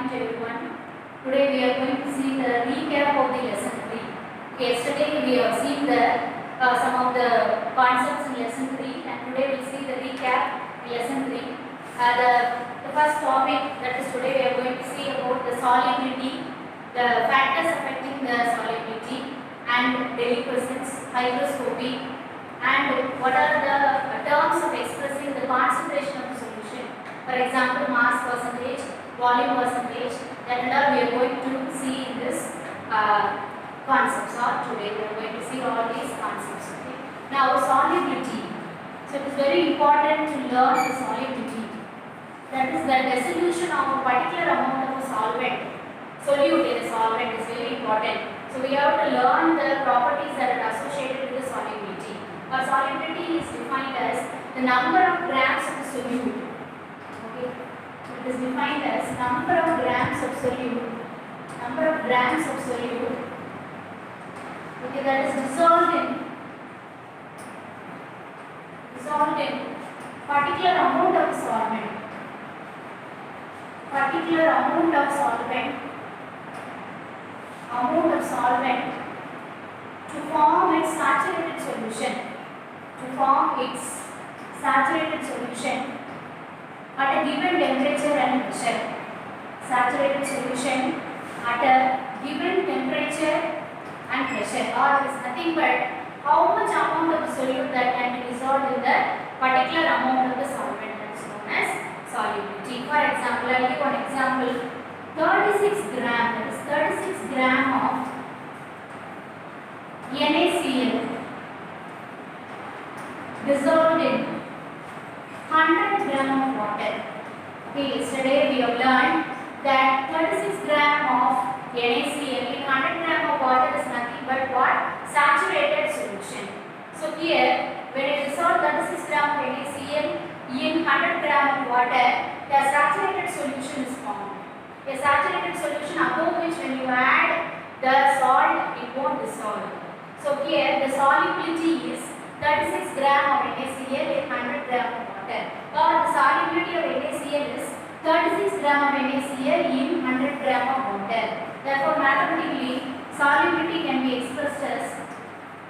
morning to everyone. Today we are going to see the recap of the lesson 3. Yesterday we have seen some of the concepts in lesson 3 and today we will see the recap in lesson 3. The first topic, that is today we are going to see about the solubility, the factors affecting the solubility and deliquescence, hygroscopy, and what are the terms of expressing the concentration of the solution. For example, mass percentage, volume percentage, that and all we are going to see in this concepts. Or today we are going to see all these concepts. Okay? Now solubility. So it is very important to learn the solubility. That is the dissolution of a particular amount of a solvent. Solute in a solvent is very important. So we have to learn the properties that are associated with the solubility. Or solubility is defined as the number of grams of the solute. Okay. It is defined as number of grams of solute. Number of grams of solute. Okay, that is dissolved in particular amount of solvent. Particular amount of solvent. To form its saturated solution. To form its saturated solution at a given temperature and pressure. Saturated solution at a given temperature and pressure, or is nothing but how much amount of the solute that can be dissolved in the particular amount of the solvent, that is known as solubility. For example, I will give one example. 36 gram, that is 36 gram of NaCl dissolved in 100 gram of water. Okay, yesterday we have learned that 36 gram of NaCl in 100 gram of water is nothing but what? Saturated solution. So here, when you dissolve 36 gram of NaCl in 100 gram of water, the saturated solution is formed. A saturated solution above which when you add the salt, it won't dissolve. So here, the solubility is 36 gram of NaCl in 100 gram of water, or the solubility of NaCl is 36 gram of NaCl in 100 gram of water. Therefore, mathematically, solubility can be expressed as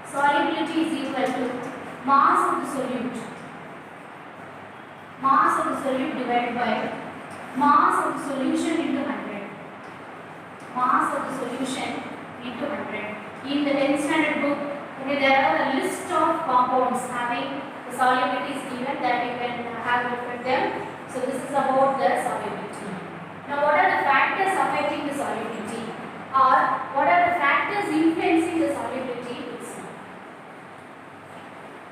solubility is equal to mass of the solute. Mass of the solute divided by mass of the solution into 100. Mass of the solution into 100. In the 10th standard book, there are a list of compounds having the solubilities given that you can have a look at them. So this is about the solubility. Now what are the factors affecting the solubility, or what are the factors influencing the solubility?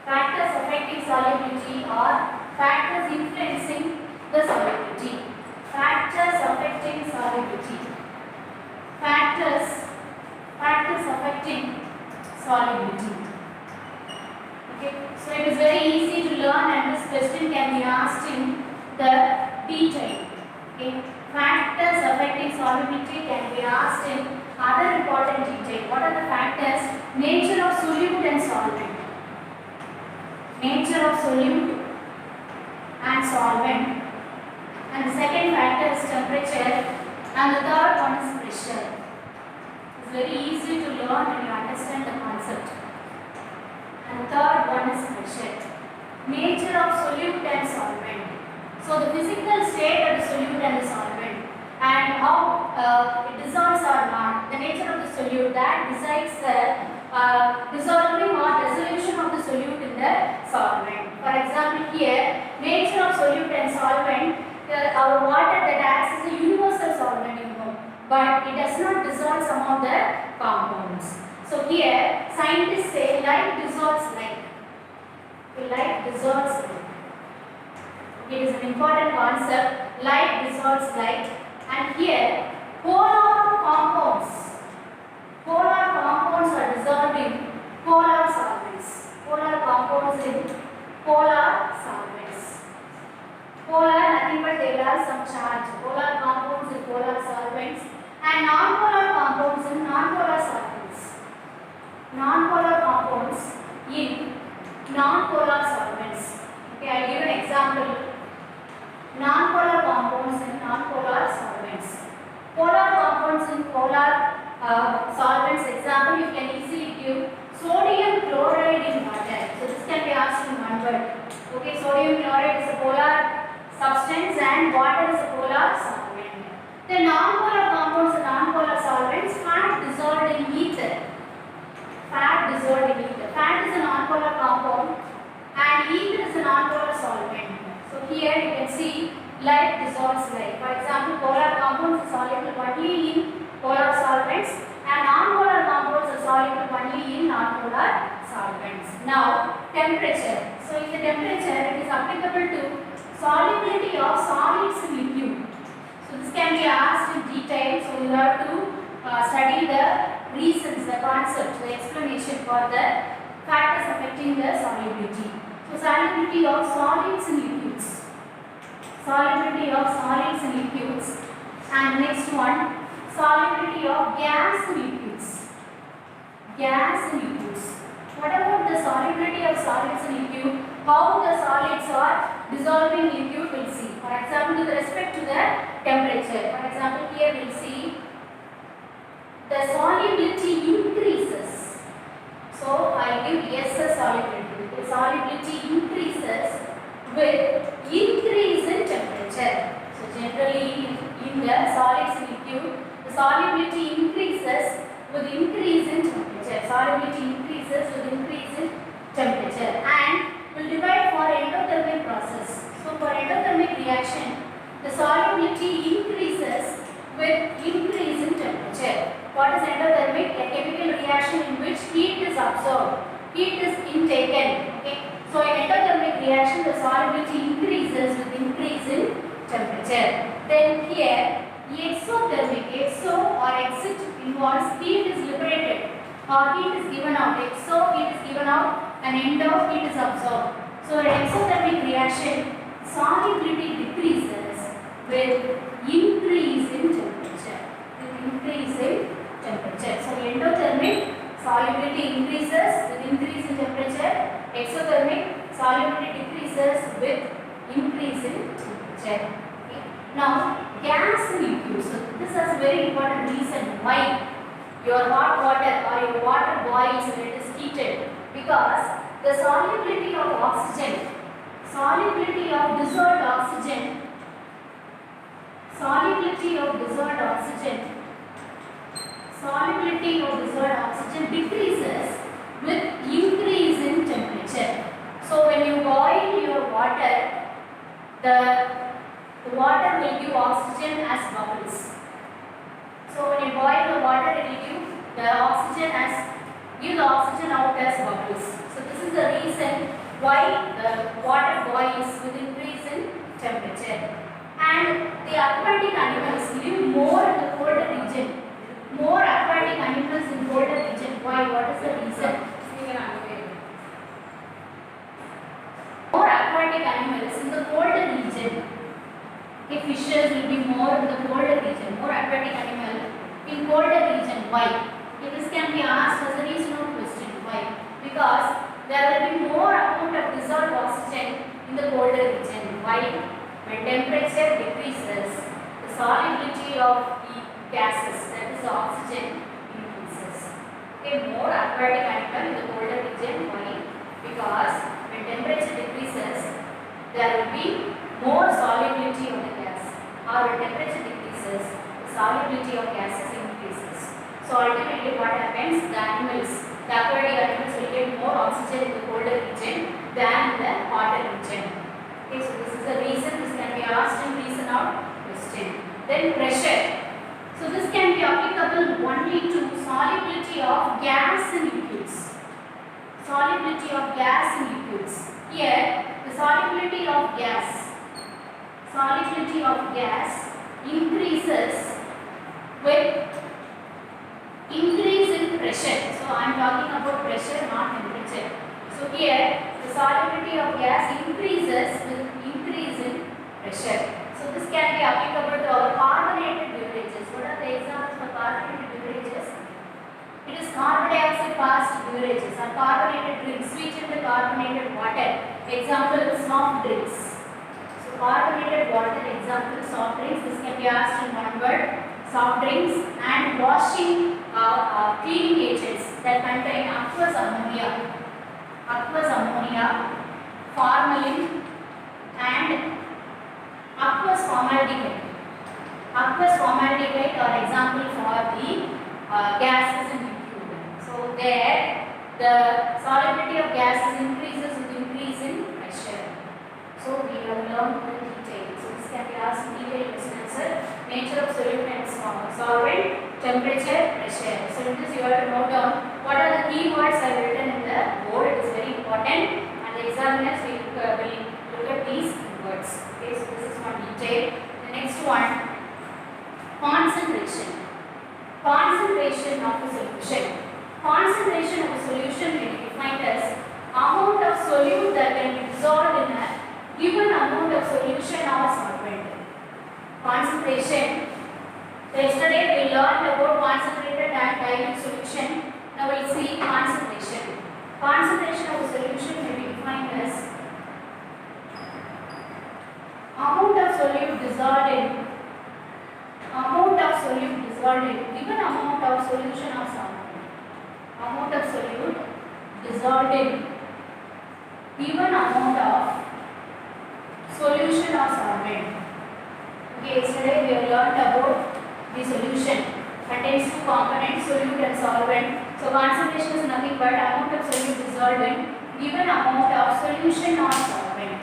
Factors affecting solubility or factors influencing the solubility. Factors affecting solubility. Factors affecting solubility. Okay, so it is very easy to learn and this question can be asked in the detail. Okay, factors affecting solubility can be asked in other important detail. What are the factors? Nature of solute and solvent. Nature of solute and solvent. And the second factor is temperature. And the third one is pressure. It's very easy to learn when you understand the concept. And the third one is pressure. Nature of solute and solvent. So the physical state of the solute and the solvent, and how it dissolves or not. The nature of the solute that decides the dissolving or dissolution of the solute in the solvent. For example, here nature of solute and solvent. Our water that acts as a universal solvent, but it does not dissolve some of the compounds. So here scientists say light dissolves light. Light dissolves light. It is an important concept. Light dissolves light. And here polar compounds are dissolved in polar solvents. Polar compounds in polar solvents. Polar, nothing but they have some charge. Polar compounds in polar solvents and non-polar compounds in non-polar solvents. Non-polar compounds in non-polar solvents. Okay, I will give an example. Non-polar compounds in non-polar solvents. Polar compounds in polar solvents. Example, you can easily give sodium chloride in water. So this can be asked in one word. Okay, sodium chloride is a polar substance and water is a polar solvent. The non-polar compounds and non-polar solvents, fat dissolved in ether. Fat dissolved in ether. Fat is a non-polar compound and ether is a non-polar solvent. So here you can see light dissolves light. For example, polar compounds are soluble only in polar solvents and non-polar compounds are soluble only in non-polar solvents. Now, temperature. So in the temperature, it is applicable to solubility of solids in liquid. So this can be asked in detail. So you have to study the reasons, the concept, the explanation for the factors affecting the solubility. So solubility of solids in liquids. Solubility of solids in liquids. And next one, solubility of gas in liquids. Gas in liquids. What about the solubility of solids in liquid? How the solids are dissolving liquid, we'll see. For example, with respect to the temperature. For example, here we'll see the solubility increases. So I'll give yes as solubility. The solubility increases with increase in temperature. So generally in the solids liquid, the solubility increases with increase in temperature. Solubility increases with increase in temperature. And we'll divide for endothermic process. So for endothermic reaction, the solubility increases with increase in temperature. What is endothermic? A chemical reaction in which heat is absorbed, heat is intaken. Okay. So in endothermic reaction, the solubility increases with increase in temperature. Then here, exothermic, exo or exit involves heat is liberated or heat is given out. Exo, heat is given out, and endo, heat is absorbed. So in exothermic reaction, solubility decreases with increase in temperature. With increase in temperature. So endothermic, solubility increases with increase in temperature. Exothermic, solubility decreases with increase in temperature. Okay. Now, gas in liquid. So this is a very important reason why your hot water or your water boils when it is heated, because the solubility of oxygen, solubility of dissolved oxygen, solubility of dissolved oxygen, solubility of dissolved oxygen decreases with increase in temperature. So when you boil your water, the water will give oxygen as bubbles. So when you boil the water, it will give the oxygen out as bubbles. So this is the reason why the water boils with increase in temperature. And the aquatic animals live more in the colder region. More aquatic animals in colder region. Why? What is the reason? More aquatic animals in the colder region. Okay, fishes will be more in the colder region. More aquatic animal in colder region. Why? This can be asked as a reasonable question. Why? Because there will be more amount of dissolved oxygen in the colder region. Why? When temperature decreases, the solubility of the gases, that is oxygen, increases. Okay, more aquatic animal in the colder region. Why? Because when temperature decreases, there will be more solubility of the gas. Or when temperature decreases, the solubility of gases increases. So ultimately what happens? The aquatic animals will get more oxygen in the colder region than the hotter region. Okay, so this is the reason. This can be asked in reason or question. Then pressure. So this can be applicable only to solubility of gas in liquids. Solubility of gas in liquids. Here, the solubility of gas increases with increase in pressure. So I am talking about pressure, not temperature. So here, the solubility of gas increases with increase in pressure. So this can be applicable to our carbonated beverages. What are the examples for carbonated beverages? It is carbon dioxide fast beverages or carbonated drinks, sweetened carbonated water. Example, soft drinks. So carbonated water, example, soft drinks. This can be asked in one word. soft drinks and washing cleaning agents that contain aqueous ammonia, formalin and aqueous formaldehyde. Aqueous formaldehyde are example for the gases in liquid. So there the solubility of gases increases with increase in pressure. So we have learned the detail. So this can be asked in detail question answer. Nature of solute and solvent, temperature, pressure. So in this you have to note down what are the key words I have written in the board. It is very important and the examiners will look at these words. Okay, so this is one detail. The next one, concentration. Concentration of the solution. Concentration of a solution can be defined as amount of solute that can be dissolved in a given amount of solution or solvent. Concentration. So yesterday we learned about concentrated and dilute solution. Now we will see concentration. Concentration of a solution can be defined as amount of solute dissolved in given amount of solution or solvent. Amount of solute dissolved in given amount of solution or solvent. Okay, yesterday we have learned about the solution. Contains two components, solute and solvent. So concentration is nothing but amount of solute dissolved in given amount of solution or solvent.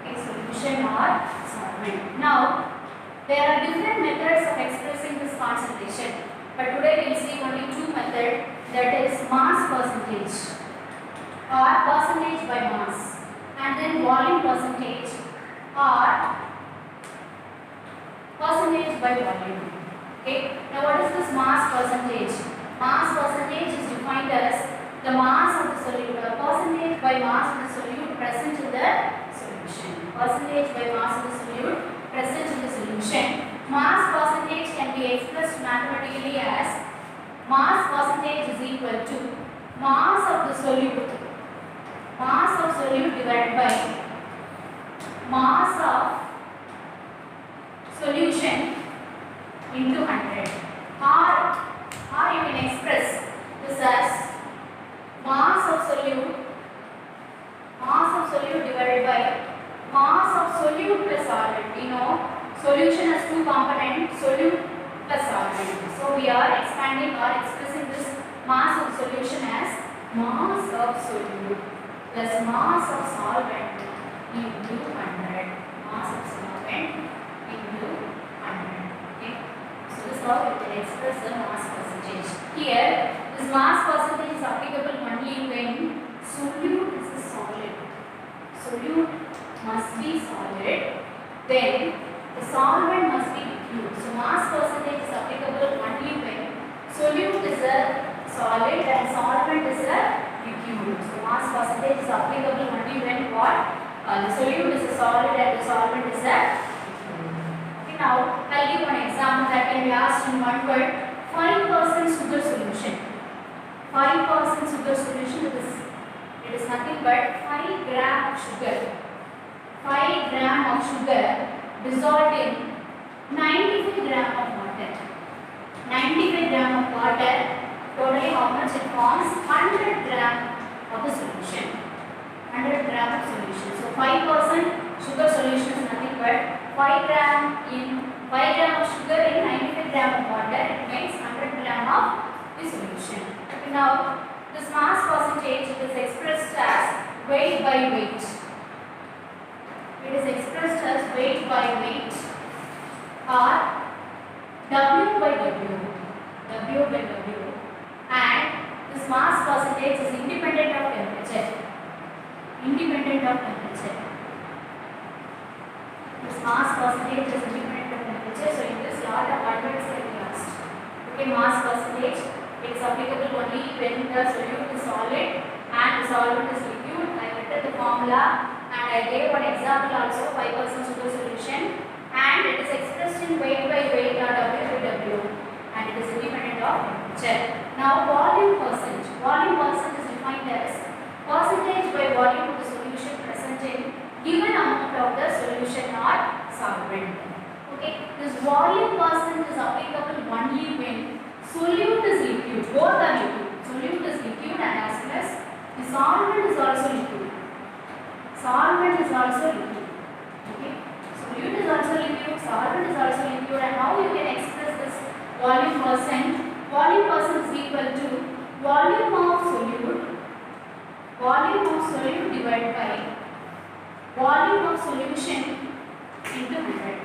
Okay, solution or solvent. Now there are different methods of expressing this concentration, but today we will see only two methods, that is mass percentage or percentage by mass, and then volume percentage or percentage by volume. Okay, now what is this mass percentage? Mass percentage is defined as the mass of the solute or percentage by mass of the solute present in the solution. Percentage by mass of the solute present in the solution. Mass percentage can be expressed mathematically as mass percentage is equal to mass of the solute divided by mass of solution into 100, or you can express this as mass of solute divided by mass of solute plus solvent. You know, solution has two components, solute plus solvent. So we are expanding or expressing this mass of solution as mass of solute plus mass of solvent into 100. Mass of solvent into 100. Okay. So this is how we can express the mass percentage. Here, this mass percentage is applicable only when solute is a solid. Solute must be solid, then the solvent must be liquid. So mass percentage is applicable only when solute is a solid and solvent is a liquid. So mass percentage is applicable only when what? The solute is a solid and the solvent is a liquid. Okay, now I'll give one example that can be asked in one word. 5% sugar solution. 5% sugar solution is, it is nothing but 5 gram of sugar. 5 gram of sugar dissolved in 95 gram of water. 95 gram of water, totally how much it forms? 100 gram of the solution. 100 gram of solution. So 5% sugar solution is nothing but 5 gram of sugar in 95 gram of water. It makes 100 gram of the solution. Okay, now this mass percentage is expressed as weight by weight. It is expressed as weight by weight or W by W. W by W. And this mass percentage is independent of temperature. Independent of temperature. This mass percentage is independent of temperature. So in this lot of words will be asked. Okay, mass percentage, it is applicable only when the solute is solid and the solvent is liquid. I have written the formula. And I gave one example also, 5% sugar solution, and it is expressed in weight by weight or W by W, and it is independent of temperature. Now volume percent. Volume percent is defined as percentage by volume of the solution present in given amount of the solution or solvent. Okay, this volume percent is applicable only when solute is liquid. Both are liquid. Solute is liquid and as well as the solvent is also liquid. Solvent is also liquid. Okay. Solute is also liquid. Solvent is also liquid. And how you can express this volume percent? Volume percent is equal to volume of solute divided by volume of solution into 100.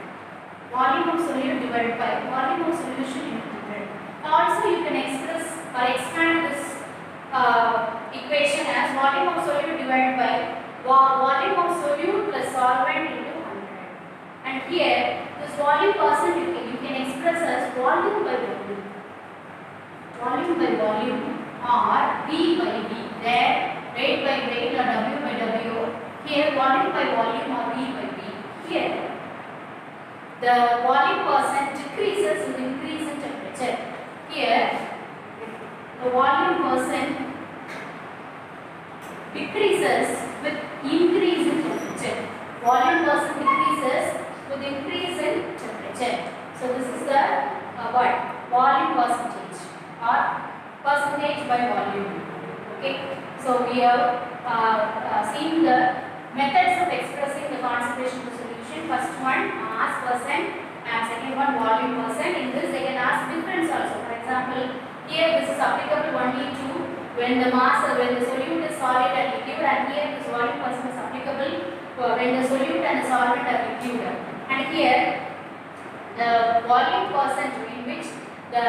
Volume of solute divided by volume of solution into 100. Also you can express or expand this equation as volume of solute divided by volume of solute plus solvent into 100. And here this volume percent you can express as volume by volume. Volume by volume or V by V. There rate by rate or W by W. Here volume by volume or V by V. Here the volume percent decreases with increase in temperature. Here the volume percent decreases with increase in temperature. Volume percent decreases with increase in temperature. So this is the volume percentage or percentage by volume. Okay. So we have seen the methods of expressing the concentration to solution. First one mass percent and second one volume percent. In this they can ask difference also. For example, here this is applicable only to when the solute is solid and liquid, and here this volume percent is applicable when the solute and the solvent are liquid. And here the volume percent in which the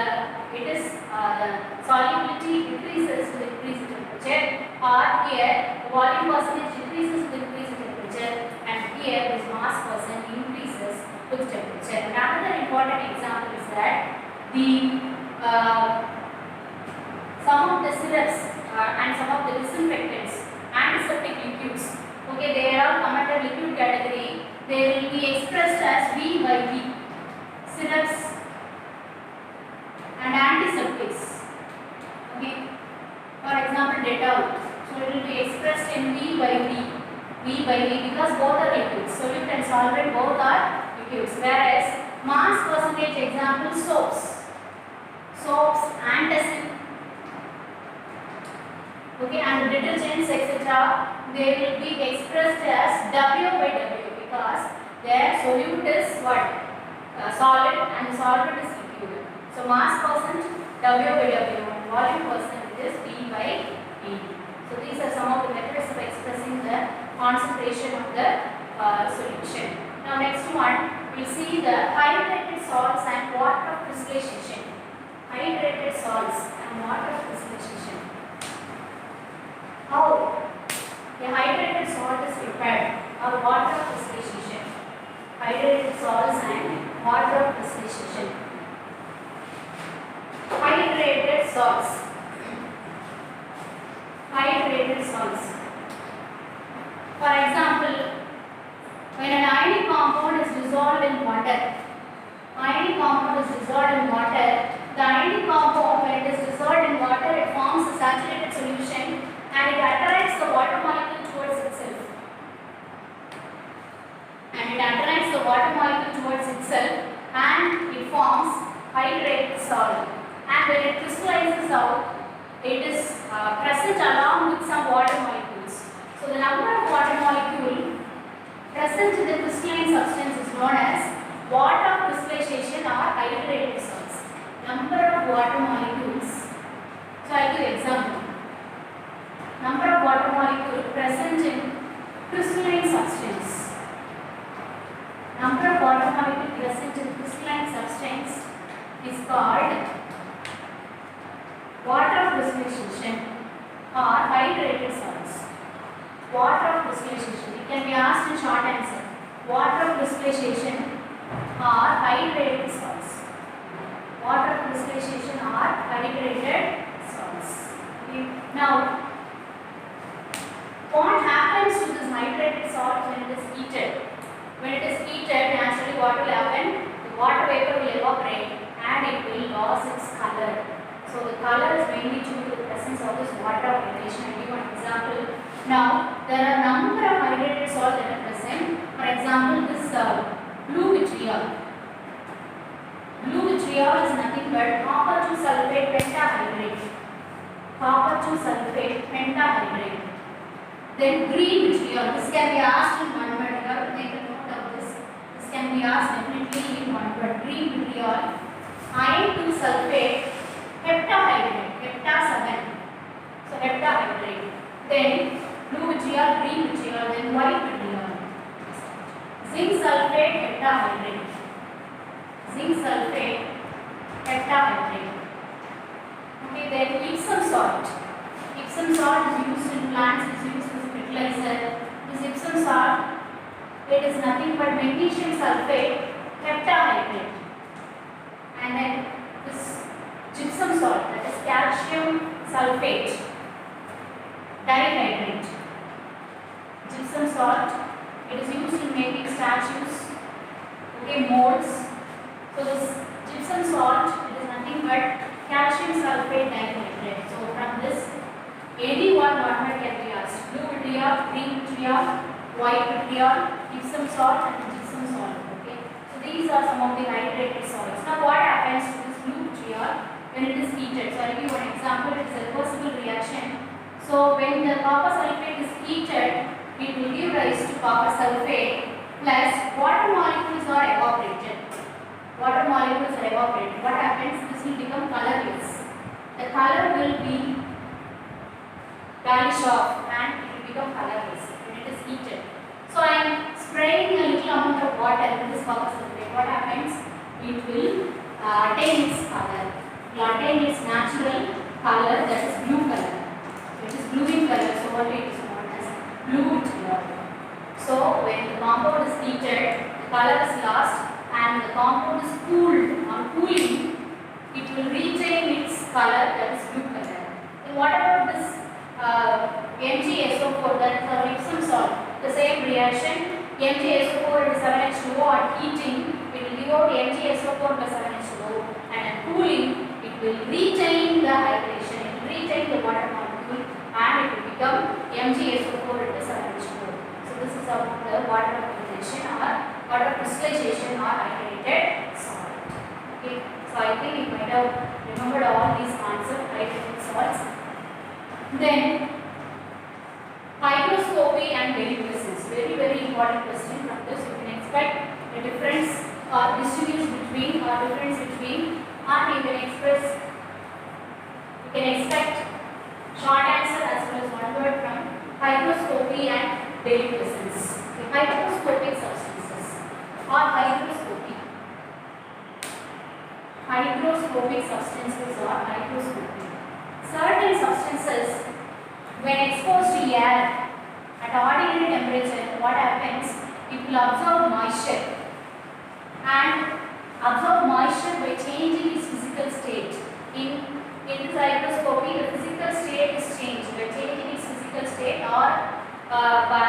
solubility decreases with increase in temperature, or here the volume percentage decreases with increase in temperature, and here this mass percent increases with temperature. And another important example is that the some of the syrups and some of the disinfectants, antiseptic liquids, okay, they are all come under liquid category. They will be expressed as V by V. Syrups and antiseptics. Okay. For example, Dettol. So it will be expressed in V by V. V by V because both are liquids. Solute and solvent both are liquids. Whereas mass percentage example soaps, antacid. Okay, and detergents etc. They will be expressed as W by W because their solute is what? Solid and solvent is liquid. So mass percent W by W and volume percent is V by V. So these are some of the methods of expressing the concentration of the solution. Now next one we will see the hydrated salts and water crystallization. Hydrated salts and water crystallization. How a hydrated salt is prepared or water crystallization. Hydrated salts and water crystallization. Hydrated salts. Hydrated salts. For example, when an ionic compound is dissolved in water, the ionic compound when it is dissolved in water, it forms a saturated solution and it attracts the water molecule towards itself. And it forms hydrated salt. And when it crystallizes out, it is present along with some water molecules. So the number of water molecules present in the crystalline substance is known as water crystallization or hydrated salts. Number of water molecules. So I will give example. Number of water molecules present in crystalline substance. Number of water molecules present in crystalline substance is called water crystallization or hydrated salts. Water crystallization. It can be asked in short answer. Water crystallization or hydrated salts. Water crystallization or hydrated salts. Okay. Now, what happens to this hydrated salt when it is heated? When it is heated, naturally what will happen? The water vapor will evaporate and it will lose its color. So the color is mainly due to the presence of this water vibration. I give one example. Now there are a number of hydrated salts that are present. For example, this blue vitriol. nothing but copper 2 sulfate pentahydrate. Copper 2 sulfate pentahydrate. Then green vitriol. This can be asked in one word. You have to make a note of this. This can be asked definitely in one word. Green vitriol. Iron 2 sulfate heptahydrate. Hepta 7. So heptahydrate. Then blue vitriol, green vitriol, then white vitriol. Zinc sulfate heptahydrate. Zinc sulfate heptahydrate. Okay, then Epsom salt. Epsom salt is used in plants, it is used as a fertilizer. This Epsom salt, it is nothing but magnesium sulfate heptahydrate. And then this gypsum salt, that is calcium sulfate dihydrate. Gypsum salt, it is used in making statues, okay, molds. So this gypsum salt, it is nothing but calcium sulfate dihydrate. So from this, any one word can be asked. Blue vitriol, green vitriol, white vitriol, gypsum salt and gypsum salt. Okay. So these are some of the hydrated salts. Now what happens to this blue vitriol when it is heated? So I will give you one example. It is a reversible reaction. So when the copper sulfate is heated, it will give rise to copper sulfate plus water molecules are evaporated. Water molecules are evaporated. What happens? This will become colorless. The color will be vanish off and it will become colorless when it is heated. So I am spraying a little amount of water with this copper sulfate. What happens? It will attain its color. It will attain its natural color, that is blue color. It is blue in color, so what it is known as blue vitriol. So when the compound is heated, the color is lost and the compound is cooled. On cooling, it will retain its color, that is blue color. Then what about this MgSO4, that is our Epsom salt? The same reaction. MgSO4 is 7H2O at heating, it will give out MgSO4 plus 7H2O, and at cooling, it will retain the hydration, it will retain the water molecule, and it will become MgSO4 into 7H2O. So this is about the water accumulation or water crystallization or hydrated salt. Okay, so I think you might have remembered all these concepts, hydrated salts. Then hygroscopy and deliquescence. Very, very important question from this. You can expect the difference or distribution between or difference between, and you can expect short answer as well as one word from hygroscopy and deliquescence. Okay. Hygroscopic substances or hygroscopy. Hygroscopic substances or hygroscopy. Certain substances, when exposed to air at ordinary temperature, what happens? It will absorb moisture and absorb moisture by changing its physical state. In this hygroscopy, the physical state is changed by changing its physical state or by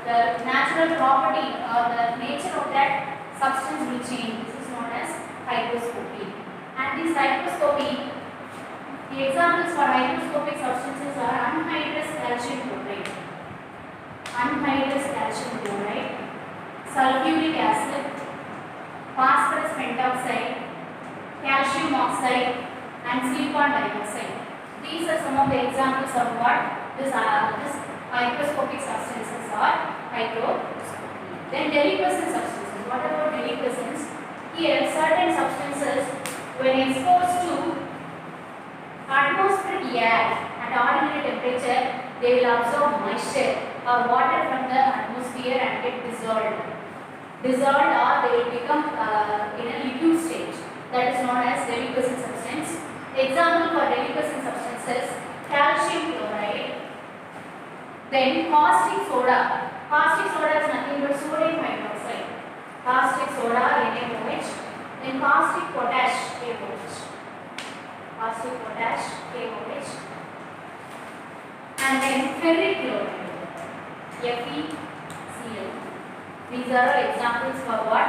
the natural property or the nature of that substance will change. This is known as hygroscopy. And this hygroscopy, the examples for hygroscopic substances are anhydrous calcium chloride, sulfuric acid, phosphorus pentoxide, calcium oxide, and silicon dioxide. These are some of the examples of what this hygroscopic substances are hygroscopy. Then deliquescent substances. What about deliquescence? Here, certain substances, when exposed to atmospheric air at ordinary temperature, they will absorb moisture or water from the atmosphere and get dissolved. Or they will become in a liquid state. That is known as deliquescent substance. Example for deliquescent substances: calcium chloride, then caustic soda. Caustic soda is nothing but sodium hydroxide. Caustic soda NaOH, then caustic potash KOH. Caustic potash KOH, and then ferric chloride FeCl. These are all examples for what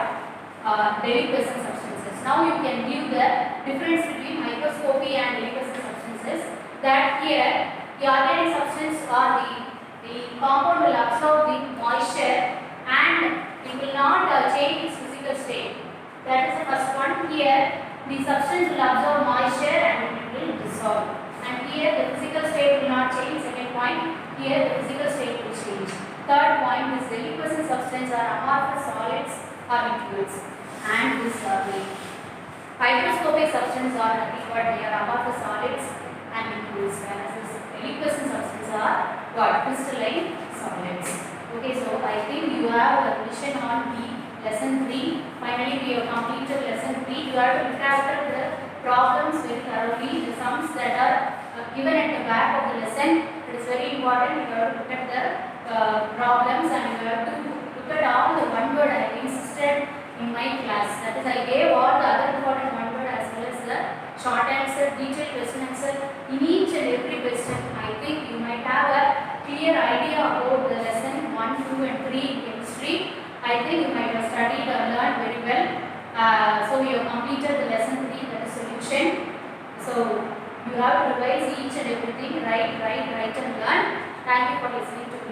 deliquescent substances. Now you can give the difference between hygroscopy and deliquescent substances. That here the organic substance or the compound will absorb the moisture and it will not change its physical state. That is the first one. Here The substance will absorb moisture and it will dissolve. And here the physical state will not change. Second point, here the physical state will change. Third point is the liquescent substance are amorphous solids or liquids. And this the hygroscopic substance are nothing but they are amorphous solids and liquids, whereas this liquescent substance are what? Crystalline solids. Okay, so I think you have a vision on the lesson 3. Finally, we have completed lesson 3. You have to look after the problems very thoroughly, the sums that are given at the back of the lesson. It is very important. You have to look at the problems and you have to look at all the one word I insisted in my class. That is, I gave all the other important one word as well as the short answer, detailed question answer in each and every question. I think you might have a clear idea about the lesson 1, 2 and 3 in chemistry. I think you might have studied or learned very well. So you have completed the lesson 3, that is solution. So you have to revise each and everything, write and learn. Thank you for listening to me.